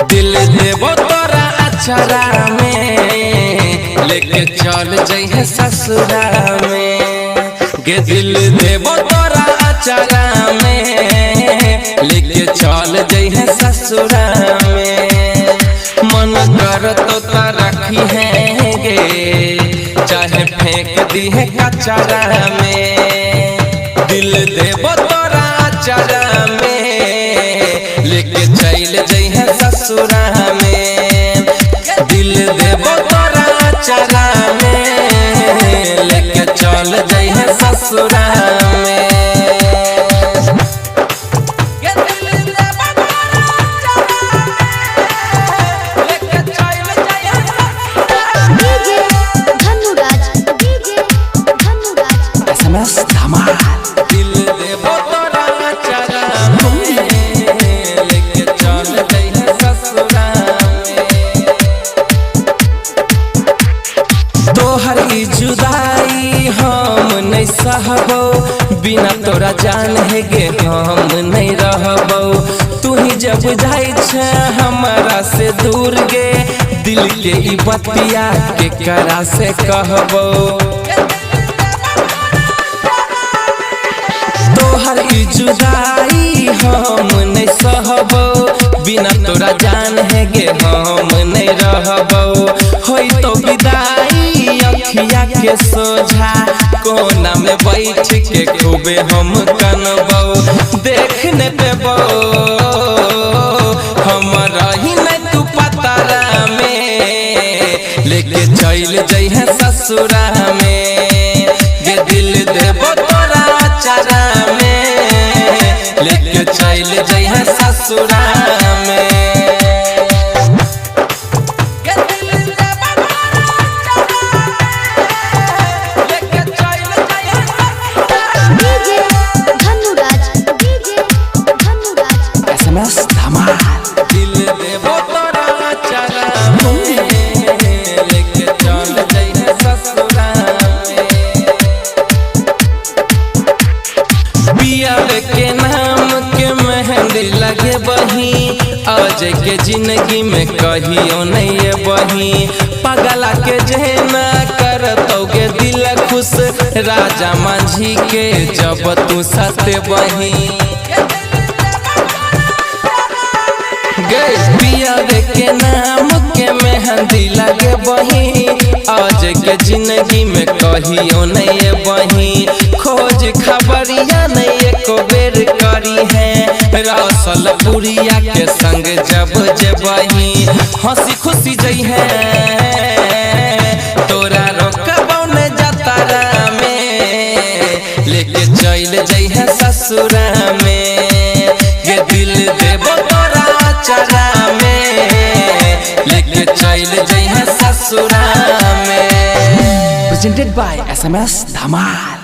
दिल देबो तोरा अचारा में लेके चल जइहे ससुरा में गे दिल देबो तोरा अचारा में लेके चल जइहे ससुरा में मन कर तो रखी है गे चाहे फेंक दी है कचरा में दिल देबो तोरा अचारा में लेके चल जइहे ससुरा में दिल देबो तोरा अचारा में लेके चल जइहे ससुरा में दिल देबो तोरा अचारा में लेके चल जइहे ससुरा में तोहर ई जुदाई हम नहीं सहबो बिना तोरा जान है गे हम नहीं रहबो तू ही जब जाई छ हमारा से दूर गे दिल के ई बतिया के करा से कहबो तोहर ई जुदाई हम नहीं सहबो बिना तोरा जान है गे हम नहीं रहबो होई तो विदाई अखिया के सोझा कोना में बैठ के खूबे हम कनबो देखने पेबो हम रही नहीं तू पतारा में लेके चल जइहे ससुरा में गे दिल देबो तोरा अचारा में लेके चल जइहे ससुरा में दिल देबो तोरा अचारा में लेके चल जइहे ससुरा में पिया के नाम के मेहंदी लगे बही अजय के जिंदगी में कहियो नहीं बही पगला के जेना करतोगे दिल खुश राजा मांझी के जब तू सते बही पिया के नाम के मेहंदी लगे बही अजय के जिंदगी में कहियो नहीं बही खोज खबरिया नहीं एको बेर करी है रौसल पुरिया के संग जब जबही हंसी खुशी जई है तोरा रोकबो ने जतारा में लेके चल जई है ससुरा में गे दिल देबो तोरा अचारा में लेके चल जइहे ससुरा में presented by SMS Dhamal।